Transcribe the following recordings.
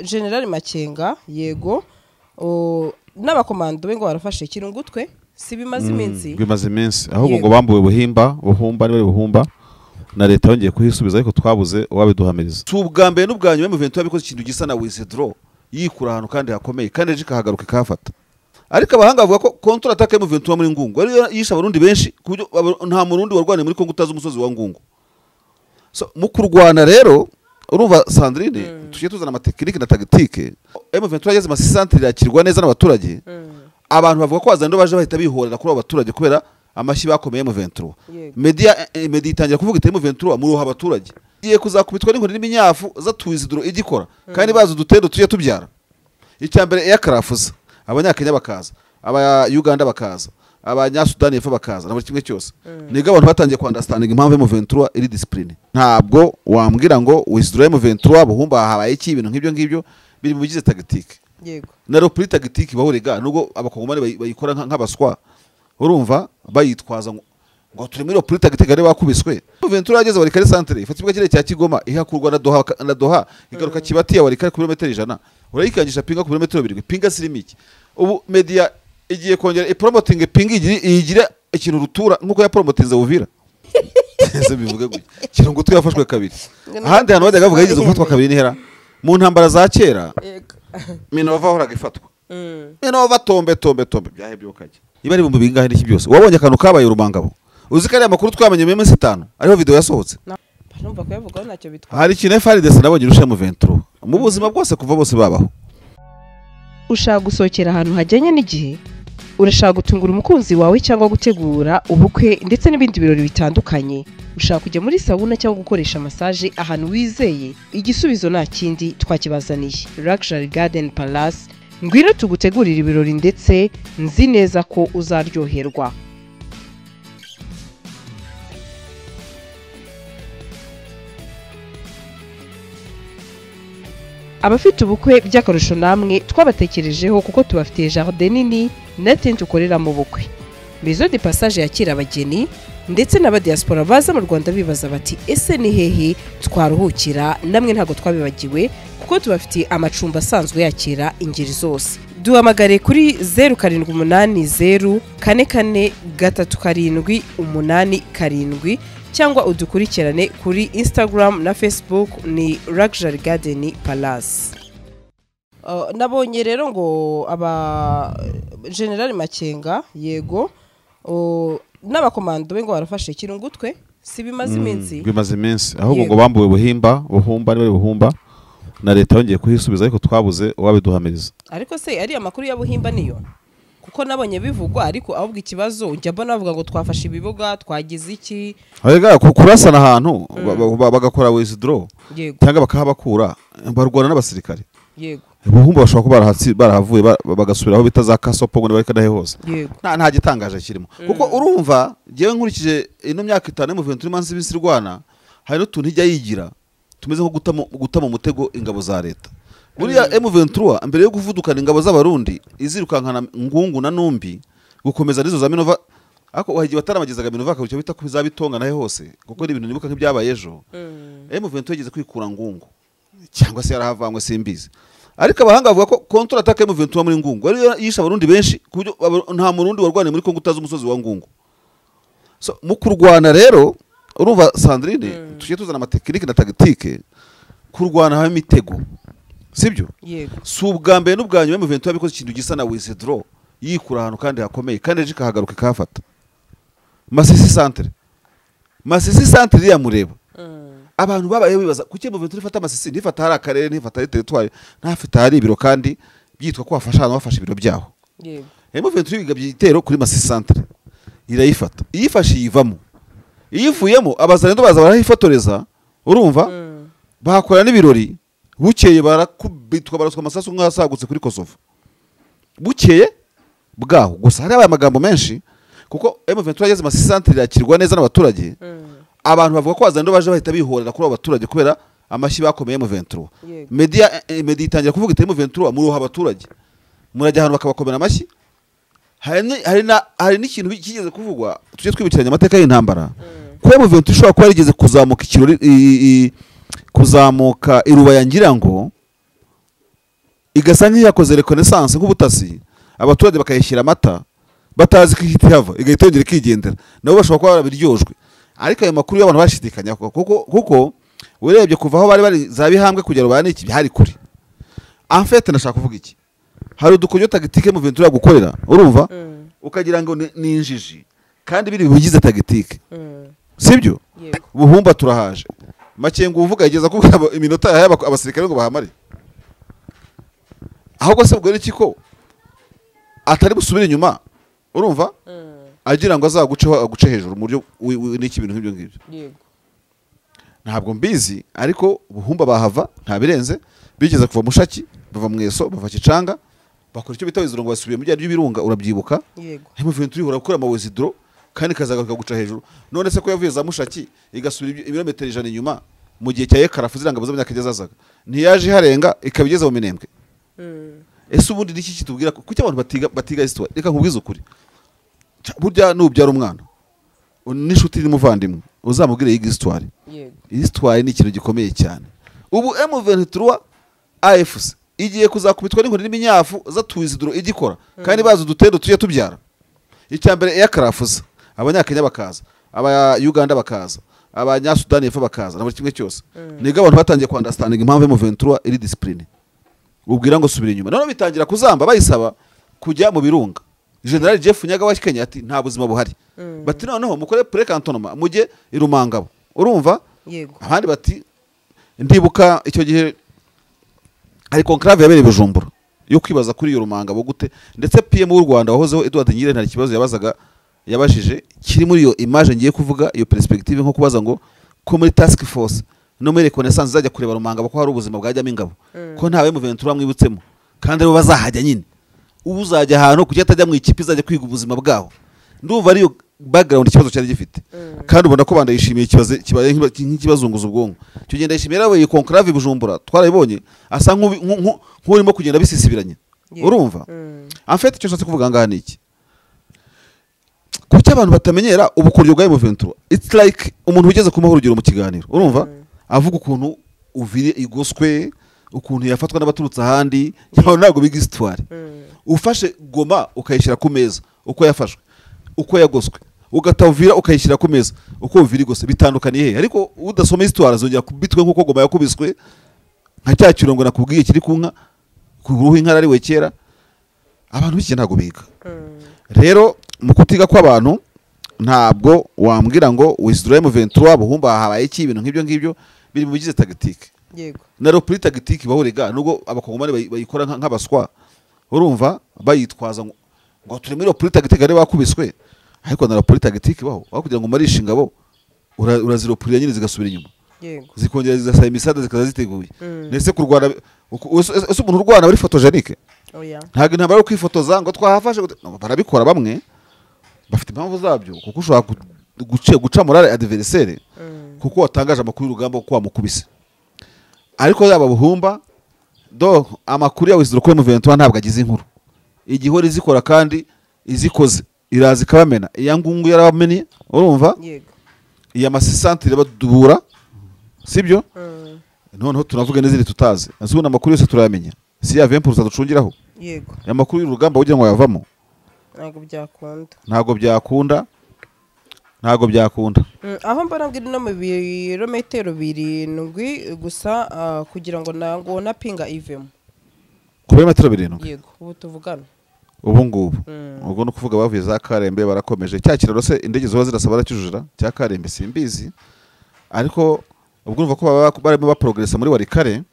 General Makenga yego n'abakomando be ngo barafashe kirungutwe si bimaze iminsi ahubwo ngo bambuwe buhumba ni buhumba na leta yongeye kuhisubiza ariko twabuze wabiduhamiriza ubwa mbere n'ubwanyu M23 yabikoze ikintu gisa na withdraw yikura ahantu kandi hakomeye kandi eje kahagaruka kafata ariko abahanga bavuga ko contre attaque M23 muri Ngungu ari yisha abarundi benshi kubyo nta murundi warwane muri Kongo utazi umusozi wa Ngungu so mu kurwana rero urumva Sandrine tuje tuzana amatekinike na tactique M23 yageze masisantre yakirwa neza n'abaturage abantu bavuga ko bazando baje bahita bihorera kuri abaturage kubera amashi bakomeye M23 media itangira kuvuga ite M23 muri abaturage iye kuzakubitwa n'inkoni n'iminyafu zatuwiziduro igikora kandi bazi dutendo tuje tubyara icyambere aircrafts abanyakenya bakaza aba Uganda bakaza abanyasudani yefa bakaza na buri kimwe cyose niga abantu batangiye ku understanding impamvu M23 iri discipline ntabwo wambwira ngo withdraw M23 buhumba habaye iki ibintu nk'ibyo biri mu bigize tactique yego na repli tactique bahorega nubwo abakongomani bayikora nk'abaswa urumva bayitwaza ngo turi muri repli tactique ari bakubiswe M23 yageze bari kare centre ifatibwa kire cya Kigoma ihakurwa na Doha igaruka Kibati ya bari kare kilometero 100 urayikangisha pinga ku kilometero 2 pinga sirimiki ubu media igiye kongera promoting pinga igira ikintu rutura nkuko ya promotinze Uvira ese bivuga gutya kirungu twafashwe kabiri ahandi hano bajyaga bavuga yigeze gufatwa kabiri nihera mu ntambara za kera Minova horaga ifatwa Minova tombe byahebye ukajya iba ari mu bingahe n'iki byose wabonye akantu kabaye urumangabo uzi ko ari amakuru twamenye mu minsi 5 ariho video yasohotse numva ko yavuga ntacyo bitwa hari ikintu FARDC nabonye rusha mu 23 mu buzima bwose kuva bose babaho ushaka gusohokera ahantu hajyanye n'igihe urashaka gutungura umukunzi wawe cyangwa gutegura ubukwe ndetse n'ibindi birori bitandukanye ushaka kujya muri sauna cyangwa gukoresha massage ahantu wizeye igisubizo nta kindi twakibazaniye Luxury Garden Palace ngwino tugutegurira ibirori ndetse nzi neza ko uzaryoherwa abafite ubukwe by'akarusho namwe twabatekerejeho kuko tubafitiye jardin nini na tent ukorera mu bukwe Maison de Passage yakira abageni ndetse n'aba diaspora baza mu Rwanda bibaza bati ese ni hehe twaruhukira namwe ntago twabibagiwe kuko tubafitiye amacumbi asanzwe yakira ingeri zose duhamagare kuri 07844387 cyangwa udukurikirane kuri Instagram na Facebook ni Luxury Garden Palace. Nabonye rero ngo aba General Makenga yego n'abakomando be ngo barafashe kirungutwe si bimaze iminsi ahubwo ngo bambuwe buhumba ni buhumba na leta yongeye kuhisubiza ariko twabuze wabiduhamiriza ariko se ari amakuru ya buhimba niyo kuko nabonye bivugwa ariko ahubwo ikibazo njya mbona bavuga ngo twafashe ibibuga twagize iki arega kurasana ahantu bagakora withdraw cyangwa bakahabakura barwana n'abasirikare yego buhumba bashobora kuba barahavuye bagasubira aho bitaza kasopo ngo bari kadahe hose nta gitangaje kirimo kuko urumva jewe nkurikije ino myaka 5 mu 23 manzi bisirwana hari n'utuntu ijya yigira tumeze nko guta mu mutego ingabo za leta buriya M23 mbere yo kuvudukana ingabo z'abarundi izirukankana Ngungu na Numbi gukomeza nizo za Minova ako wahigiye bataramagizaga Minova akarucyo bita kubizabitonga nahe hose kuko ari ibintu nibuka nk'ibyabaye ejo M23 yageze kwikura Ngungu cyangwa se yarahavangwe simbizi ariko abahanga bavuga ko contre attaque M23 muri Ngungu ari yisha abarundi benshi kubyo nta murundi warwane muri Kongo utazi umusozi wa Ngungu so mu kurwana rero urumva Sandrine tuje tuzana amatekinike na tactique kurwana ha imitego sibyo yego si ubwa mbere n'ubwanyu M23 yabikoze ikintu gisa na withdraw yikura ahantu kandi hakomeye kandi eje kahagaruka kafata Masisi centre ya mureba abantu babaye bibaza kuki M23 ifata Masisi nifata hari akarere nifata ari territoire ntafite hari ibiro kandi byitwa ko bafasha abantu bafasha ibiro byaho yego M23 bigabye igitero kuri Masisi centre irayifata iyifashe yivamo iyivuyemo abazarendo baza barahifotoreza urumva bakora n'ibirori bukeye barakubitwa baraswa amasasu nk'asagutse kuri Kosovo bukeye bwaho gusa hari amagambo menshi kuko M23 yageze Masisi centre yakirwa neza n'abaturage abantu bavuga ko bazando baje bahita bihorera kuri abaturage kubera amashi bakomeye M23 media itangira kuvuga ite M23 muri abaturage murajya ahantu bakabakomera amashi hari n'ikintu kigeze kuvugwa tuje twibukiranya amateka y'intambara ko M23 ishobora kuba yarigeze kuzamuka ikirori kuzamuka irubaya ngira ngo igasa nk'iyakoze reconnaissance nk'ubutasi abaturage bakayishyira amata batazi ko ihita ihava igahita yongera ikigendera nabo bashobora kuba barabiryojwe ariko ayo makuru y'abantu bashidikanya kuko urebye kuva aho bari za Bihambwe kugera rubaya n'iki bihari kuri en fait nashaka kuvuga iki hari udukoryo tagitike mu Ventura gukorera urumva ukagira ngo ni injiji kandi biri bigize tagitike sibyo Buhumba turahaje Makengo uvuga yageza kuvuga iminota yahaye abasirikare ngo bahamare ahubwo se ubwo iki ko atari busubire inyuma urumva agira ngo aguce hejuru mu buryo n'iki bintu nk'ibyo ngibyo yego ntabwo mbizi ariko Buhumba bahava nta birenze bigeze kuva Mushaki bava Mweso bava Kicanga bakora icyo bita wiziro ngo basubiye mu byari by'ibirunga urabyibuka yego hemu Ventura ihora gukora amawizidro kandi kazagaruka guca hejuru none se ko yavuye za Mushaki igasubira ibirometero 100 inyuma mu gihe cya Ekarafu ziranga zo myaka igezazaga ntiyaje harenga ikabigeza mu Minembwe ese ubundi niki kitubwira kuki abantu batiga histoire reka nkubwize ukuri burya nubyara umwana nishuti n'umuvandimwe uzamubwire yiga histoire yego histoire ni ikintu gikomeye cyane ubu M23 AFC igiye kuzakubitwa n'inkoni n'iminyafu zatuwizidro igikora kandi bazi udutendo tuje tubyara icyambere Ekarafu abanyakenya bakaza aba Uganda bakaza abanyasudani y'Epfo bakaza na buri kimwe cyose niga abantu batangiye ku understanding impamvu M23 iri discipline ubwira ngo subira inyuma none bitangira kuzamba bayisaba kujya mu birunga General Jeff Nyaga wa Kenya ati nta buzima buhari bati noneho mukore pre-cantonnement mujye irumangabo urumva yego abandi bati ndibuka icyo gihe ari conclave yabereye Bujumbura yo kwibaza kuri iyo rumangabo gute ndetse PM w'u Rwanda wahozeho Edward Ngire nta kibazo yabajije kiri muri iyo image ngiye kuvuga iyo perspective nko kubaza ngo ko muri task force no muri reconnaissance zajya kureba rumangabo ko hari ubuzima bwajyamo ingabo ko ntawe mu Ventura mwibutsemo kandi abo bazahajya nyine uzajya ahantu kujya atajya mu ikipe izajya kwiga ubuzima bwaho ndumva ari yo background ikibazo cyari gifite kandi ubona ko bandayishimiye ikibazo kibaye nk'ikibazunguza ubwonko cyo genda yishimira we conclave Bujumbura twarabibonye asa nk'urimo kugenda bisisibiranye urumva en fait icyo nshatse kuvuga ngaha niki kuki abantu batamenyera ubukoryo bwa M23 it's like umuntu ugeze ku mahurugiro mu kiganiro urumva avuga ukuntu uvire igoswe ukuntu yafatwa n'abaturutse ahandi cyangwa ntago biga histoire ufashe Goma ukayishyira ku meza uko yafashwe uko yagoswe ugatavira ukayishyira ku meza uko uvira igose bitandukaniye he ariko udasoma histoire azongera kubitwe nkuko Goma yakubiswe nka cya kirongo nakubwiye kiri ku nka ku ruhu inka ari we kera abantu biki ntago biga rero mu kutiga kw'abantu ntabwo wambwira ngo wizidro M23 Buhumba habaye iki ibintu nk'ibyo biri mu bigize tactique yego na repli tactique bahorega nubwo abakongomani bayikora nk'abaswa urumva bayitwaza ngo turi muri repli tactique ari bakubiswe ariko na repli tactique baho kugira ngo marisha ingabo uraziropurira nyine zigasubira inyuma yego zikongera zigasa imisada zikaza ziteguye nese kurwana ese umuntu urwana bari photogenique oya ntago intambara yo kwifotoza ngo twahafashe barabikora bamwe bafite impamvu zabyo kuko ushobora guca morale adversaire kuko watangaje amakuru y'urugamba ko wamukubise ariko yaba Buhumba do amakuru ya wizidro ko M23 ntabwo agize inkuru igihora izikora kandi izikoze irazi kabamena iyangungu yarabamenye urumva yego iya masisantire badubura sibyo noneho tunavuga nezire tutazi azubona amakuru yose turayamenya si ya 20% ducungiraho yego amakuru y'urugamba ugira ngo yavamo ntago byakunda aho mbona bwira no mu birometero 7 gusa kugira ngo nango napinga ivemo ku birometero 7 yego ubu tuvugana ubu ngubu ubwo no kuvuga bavuye za Karembe barakomeje cyakiraro se indege zo zirasaba racyujura cya Karembe simbizi ariko ubwo numva ko barimo baprogressa muri Warikare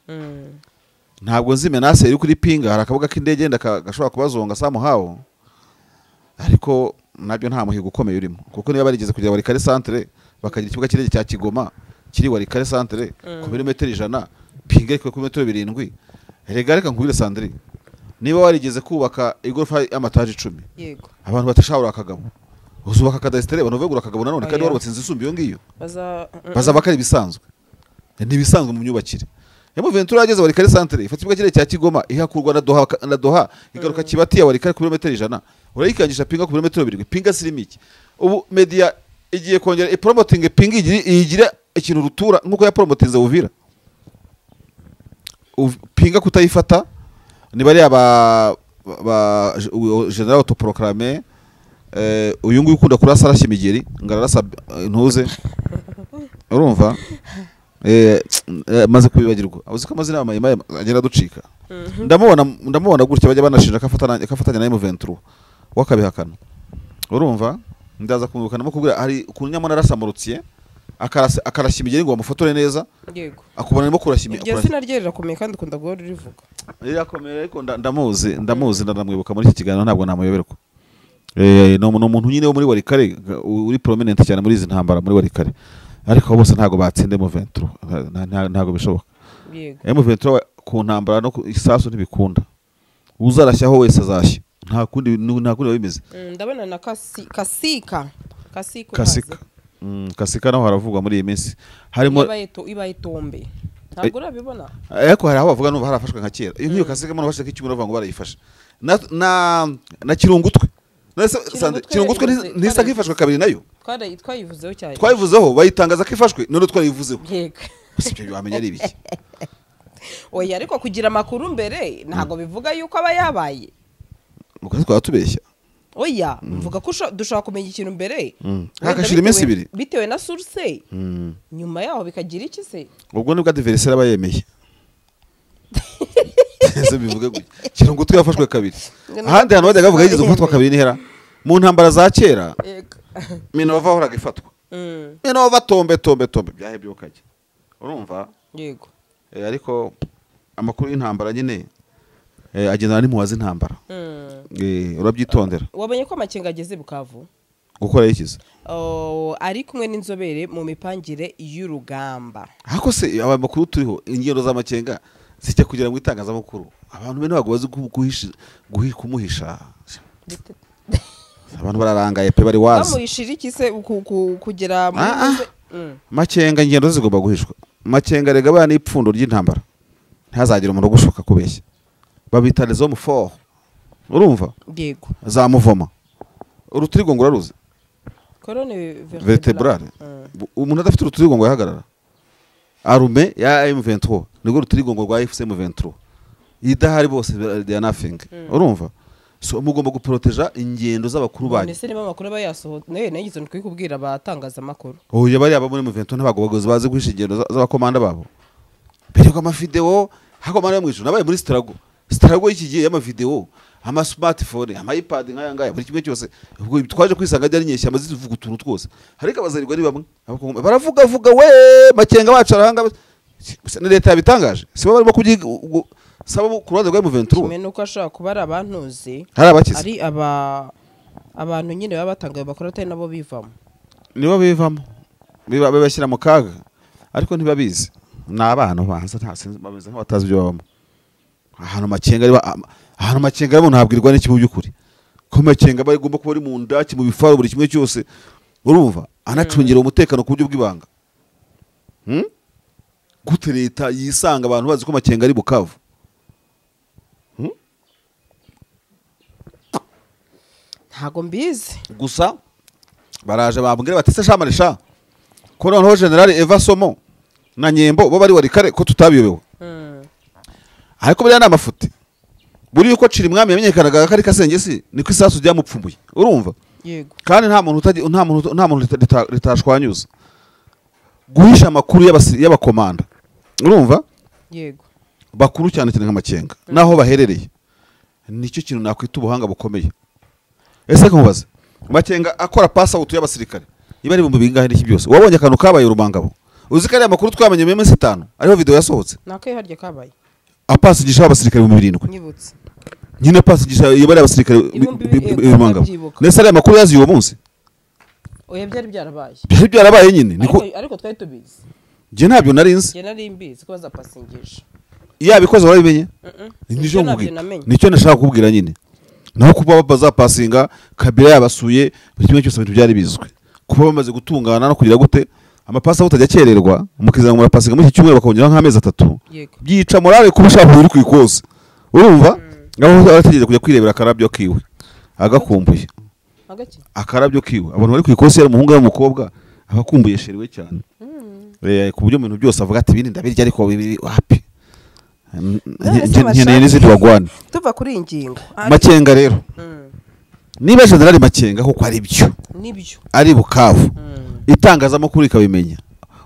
ntabwo nzi menace iri kuri pinga harakavuga ko indege ndakashobora kubazonga samuhawo ariko nabyo nta muhigo ukomeye urimo kuko niba barigeze kujya Warikare centre bakagira ikibuga kirege cya Kigoma kiri Warikare centre ku birometero 100 pinga ku birometero 7 reka nkubire Sandrine niba warigeze kubaka igorofa y'amataje 10 yego abantu batashawura akagabo uzubaka kadastere abantu bavugura akagabo nanone kandi warubatse inzu isumba iyo ngiyo baza bakari bisanzwe ni bisanzwe mu myubakire M23 yageze Warikare centre ifata ikibuga kirege cya Kigoma ihakurwa na Doha igaruka Kibati ya Warikare ku birometero 100 urayikangisha pinga ku birometero 7 pinga sirimiki ubu media igiye kongera promoting pinga igira ikintu rutura nkuko ya promotinze Uvira upinga kutayifata ni bari aba general autoproclamé uyu nguyu ukunda kurasa arashya imigeri ngararasa ntuze urumva maze kubibagirwa uzi ko amazina y'amayima agenda ducika ndamubona gutya bajya banashinja kafatanya na M23 wakabihakana urumva ndaza kumubukana mo kubwira hari kunyamo narasamurutse akarashya imigeri ngo bamufotore neza yego akubona arimo kurashya iryo sina rye rirakomeye kandi ukunda guhora urivuga rirakomeye ariko ndamuzi ndamwibuka muri iki kiganiro ntabwo namuyoberwa no umuntu nyine wo muri Warikare uri prominent cyane muri izi ntambara muri Warikare ariko bose ntago batsinde M23 ntago bishoboka yego M23 ku ntambara no isasu ntibikunda uzarashyaho wese azashya nta kundi bimeze ndabona na kasika kasika naho haravugwa muri iyi minsi harimo ibaye tombe ntabwo urabibona ariko hari aho bavuga no harafashwe nka kera iyo nkiyo kasika mo bashaka icyumwe bavuga ngo barayifashe na kirungutwe kirungutwe ntisa kifashwe kabiri nayo twayivuzeho cyane twayivuzeho bayitangaza ko ifashwe none twayivuzeho yego sibyo wamenya ari biki oya ariko kugira amakuru mbere ntago bivuga yuko aba yabaye mukazi twatubeshya oya mvuga ko dushaka kumenya ikintu mbere hakashira iminsi ibiri bitewe na source nyuma yaho bikagira iki se ubwo nibwo adversaire aba yemeye ese bivuga gutya kirungutwe yafashwe kabiri ahandi hantu bajyaga bavuga yigeze gufatwa kabiri nihera mu ntambara za kera Minova horaga ifatwa Minova tombe byahebye ukajya urumva yego ariko amakuru y'intambara nyine agenda muwazi intambara urabyitondera wabonye ko amakenga ageze Bukavu gukora yikiza ari kumwe n'inzobere mu mipangire y'urugamba hako se aba makuru turiho ingendo z'amakenga zijya kugira ngo itangazamakuru abantu bene bago bazi kumuhisha abantu bararangaye pe bari wazi bamuhishira iki se kugera makenga ingendo zigomba guhishwa makenga rega bana ipfundo ry'intambara ntazagira umuntu gushoka kubeshya babitanizo mu fort urumva yego zamuvoma urutirigongo raruze colonne vertebrale umuntu adafite urutirigongo yahagarara arume ya M23 nigo rutirigongo rwa FM23 idahari bose they are nothing urumva so mugomba guproteja ingendo z'abakuru banyu nese niba makuru bayasoho nagize ndikubwira abatangaza makuru oya bari aba muri M23 ntabago bagoze bazi guhisha ingendo z'abakomanda babo bereko amavideo hakomanda yo mwijuru nabaye muri Strago y'iki gihe y'amavideo ama smartphone ama iPad nkaya ngaya buri kimwe cyose ubwo twaje kwisanga ari nyeshya amazi tuvuga utuntu twose hariko abazarirwa ari bamwe baravuga we makenga bacaranga ne leta yabitangaje sibo barimo kubyiga saba ku ruhande rwa M23 kimwe nuko ashaka kuba ari abantuzi hari abakize ari abantu nyine baba batangaye bakora atari nabo bivamo nibo bivamo bibashyira mu kaga ariko ntibabizi n'abantu banza bameze nk'abatazi ibyo babamo ahantu makenga ari ntabwirwa n'iki mu by'ukuri ko makenga bari gomba kuba ari mu ndaki mu bifaru buri kimwe cyose urumva anacungira umutekano ku buryo bw'ibanga gute leta yisanga abantu bazi ko makenga ari Bukavu ntago mbizi gusa baraje bambwira bati se shamarisha ko noneho General Eva Somo na Nyembo bo bari Warikare ko tutabiyobewe ariko bya namafuti buri yuko ciri mwami yamenyekanaga kari kasengesi niko isasu ryamupfumuye urumva yego kandi nta muntu ritashwanyuza guhisha amakuru y'abakomanda urumva yego bakuru cyane nk'amakenga naho baherereye nicyo kintu nakwita ubuhanga bukomeye ese nkubaza makenga akora pass out y'abasirikare ibari mu bingahe n'iki byose wabonye akantu kabaye urumangabo uzi ko ari amakuru twamenye mu minsi 5 ariho video yasohotse nakaye harya kabaye apasi gisha abasirikare mu 7 nyibutse nyine pasi gisha yabari abasirikare urumangabo nese ari amakuru yazi uwo munsi oya byari byarabaye nyine niko ariko twari tubizi je ntabyo narinzi je nari mbizi ko bazapasingisha yabikoze warabimenye nijo nkubwira nicyo nashaka kubwira nyine naho kuba bazapasinga Kabila yabasuye buri kimwe cyose bintu byari bizwe kuba bamaze gutungana no kugira gute amapasa utajya kererwa umukizanga murapasinga muri iki cyumweru bakongera nk'amezi 3 byica morale kuba ushaka uri kwikose urumva ngaho arategeze kujya kwirebera akarabyo kiwe agakumbuye akarabyo kiwe abantu bari kwikose yari umuhungu n'umukobwa abakumbuye sheriwe cyane ku buryo ibintu byose avuga ati bindi ndabirya ariko happy nkeneye n'izindi wagwana tuva kuri iyi ngingo Makenga rero niba General Makenga kuko ari byo nibyo ari Bukavu itangazamakuru ikabimenya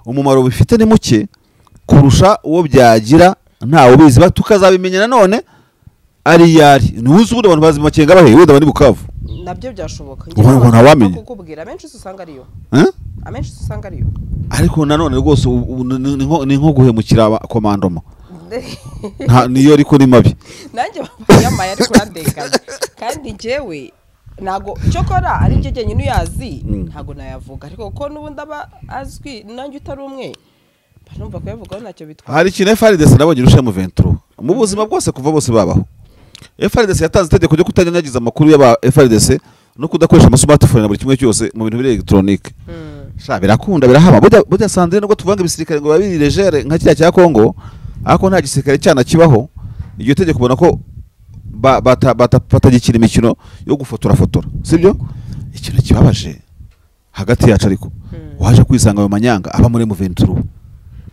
umumaro bifite ni muke kurusha uwo byagira ntawe ubizi tukazabimenya nanone ari yari nuzi ubundi abantu bazi Makenga bahe wenda bari Bukavu nabyo byashoboka ngo ntawamenye kukubwira amenshi usanga ariyo amenshi usanga ariyo ariko nanone rwose ni nko guhemukira komandoma niyo ariko ni mabi nanjye yamaye ariko urandenganya kandi njyewe ntago cyokora ari byo nyine uyazi ntago nayavuga ariko ko n'ubundi aba azwi nanjye utari umwe banumva kuyavugaho ntacyo bitwara hari ikintu FARDC nabonye urusha mu 23 mu buzima bwose kuva bose babaho FARDC yatanze itegeko ryo kutanyanyagiza amakuru y'aba FARDC no kudakoresha ama smartphone na buri kimwe cyose mu bintu biri electronique sha birakunda birahaba burya Sandrine nubwo tuvanga ibisirikare ngo babiri legere nka kiriya cya Kongo ariko nta gisirikare cyana kibaho iryo tegeko ubona ko batagikira imikino yo gufotora sibyo ikintu kibabaje hagati yacu ariko waje kwisanga mu manyanga aba muri M23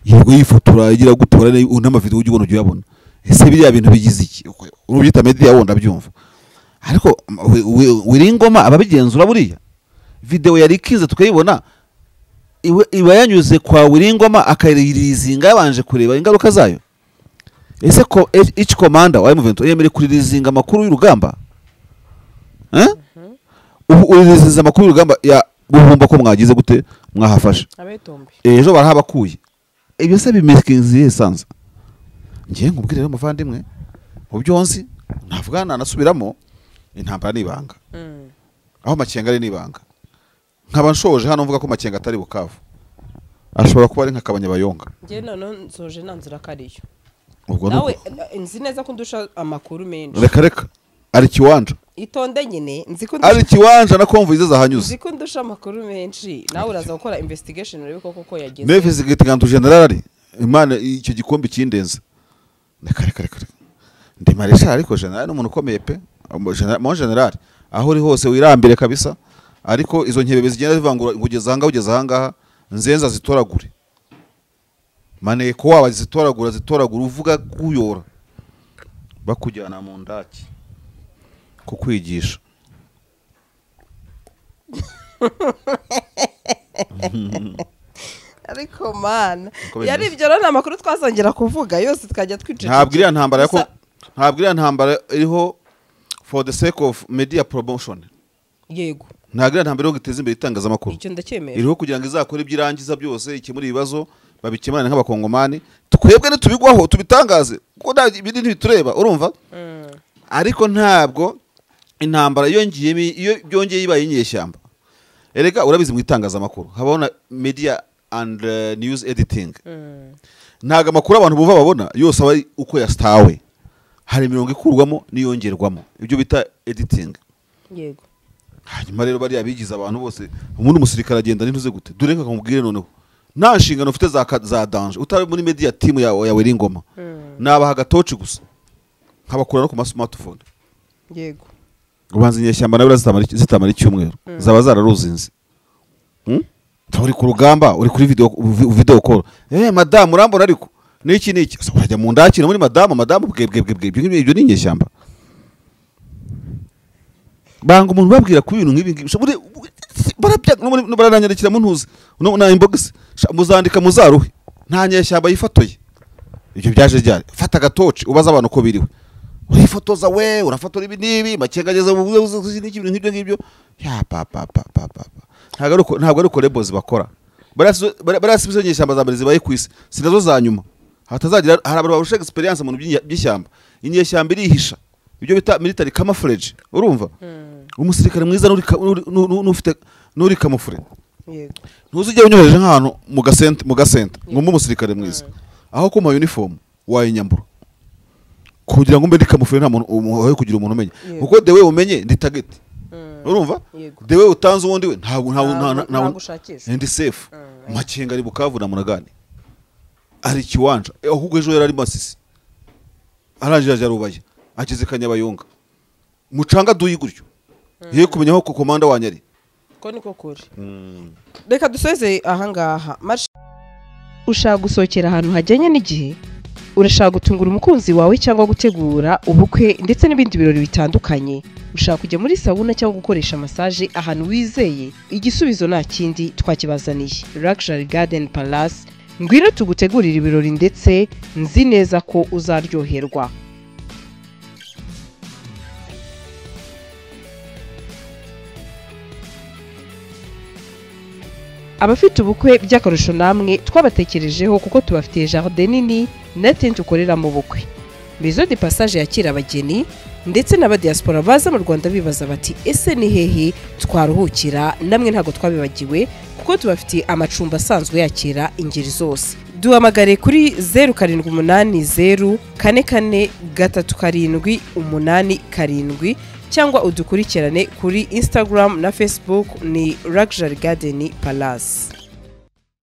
yego yifotora igira gutora n'amavideo ujye ubona uyabona ese biriya bintu bigize iki urubyita media wonda byumva ariko wiringoma ababigenzura buriya video yari ikize tukayibona iba yanyuze kwa wiringoma akayirizinga yabanje kureba ingaruka zayo ese ko each commander wa M23 yemere kuririzinga amakuru y'urugamba uririzinga amakuru y'urugamba ya guhumba ko mwagize gute mwahafasha ejo barahabakuye ibyo se bimekinzi esanza ngiye nkubwire rero muvandimwe mu byonzi ntavugana nasubiramo intambara nibanga aho Makenga ari nibanga nkaba nshoje hano mvuga ko Makenga atari Bukavu ashobora kuba ari nkakabanya bayonga ngiye none nsoje nanzira kariyo nawe nzi neza ko ndusha amakuru menshi reka ari kiwanja itonde nyine nzi ko ari kiwanja na konvuze zahanyuze nzi ko ndusha amakuru menshi nawe uraza gukora investigation rero koko yageze investigate gantu general imana icyo gikombe kindenza reka ndi maresha ariko general n'umuntu ukomeye pe mo general aho uri hose wirambire kabisa ariko izo nkebe zigenda zivangura ngugeza ahangaha nzenza zitoragure mane ko waba zitoragura uvuga kuyora bakujyana mu ndaki ko kwigisha ariko man yari ibyo rero amakuru twasongera kuvuga yose tukajya twiceceka ntabwo iriya ntambara iriho for the sake of media promotion yego ntabwo iriya ntambara iriho guteza imbere itangazamakuru icyo ndacyemera iriho kugira ngo izakore ibyirangiza byose ikemura ibibazo babikemurane nk'abakongomani twebwe nitubigwaho tubitangaze kuko ibindi ntibitureba urumva ariko ntabwo intambara iyo byongeye ibaye inyeshyamba erega urabizi mu itangazamakuru habaho media and news editing ntago amakuru abantu buva babona yose aba uko yastawe hari imirongo ikurwamo niyongerwamo ibyo bita editing yego hanyuma rero bari abigize abantu bose umuntu umusirikare agenda n'intuze gute dore nka kumubwire noneho nta nshingano ufite za danger utari muri media team ya Wiringoma nabaha gatoci gusa nkabakura no ku smartphone yego ubanza inyeshyamba nawe zitamara icyumweru zaba zararuzinze uri ku rugamba uri kuri video call madame urambona ariko niki urajya mu ndakira muri madame bwebwe ibyo ni inyeshyamba banga umuntu babwira ku bintu nk'ibi barananyarikira mu ntuzi na inbox muzandika muzaruhe nta nyeshyamba yifatoye ibyo byaje ryari fata gatoci ubaza abantu ko biriwe urifotoza we urafotora ibi nibi Makenga ageze mu n'ibintu nk'ibyo ya papa ntabwo ari uko rebels bakora barasubiza nyeshyamba za mbere zibaye ku isi sinazo za nyuma hatazagira hari abantu barusha experience mu by'ishyamba inyeshyamba irihisha ibyo bita military camouflage urumva umusirikare mwiza n'ufite n'uri camouflage yego ntuzijye unyohereje nk'ahantu mu gasenta ngo umusirikare mwiza aho kuma uniform wayinyambura kugira ngo mbe ndi camouflage nta muntu aho kugira umuntu umenye kuko dewe umenye ndi target urumva dewe utanze ubundi we nta gushakisha ndi safe Makenga ari Bukavu na Munagani ari kiwanja ahubwo ejo yari ari Masisi arangije arubaye ageze Kanyabayonga mucanga duyi gutyo ye kumenya aho komanda wanyari ko niko kuri reka duseze ahangaha ushaka gusohokera ahantu hajyanye n'igihe urashaka gutungura umukunzi wawe cyangwa gutegura ubukwe ndetse n'ibindi birori bitandukanye, ushaka kujya muri sauna cyangwa gukoresha massage ahantu wizeye, igisubizo nta kindi twakibazaniye. Luxury Garden Palace, ngwino tugutegurira ibirori ndetse nzi neza ko uzaryoherwa. Abafite ubukwe by'akarusho namwe twabatekerejeho kuko tubafitiye jardin nini na tent ukorera mu bukwe. Maison de Passage yakira abageni ndetse n'aba diaspora baza mu Rwanda bibaza bati ese ni hehe twaruhukira, namwe ntago twabibagiwe kuko tubafitiye amacumbi asanzwe yakira ingeri zose. Duhamagare kuri 07844387 cyangwa udukurikirane kuri Instagram na Facebook ni Luxury Garden Palace.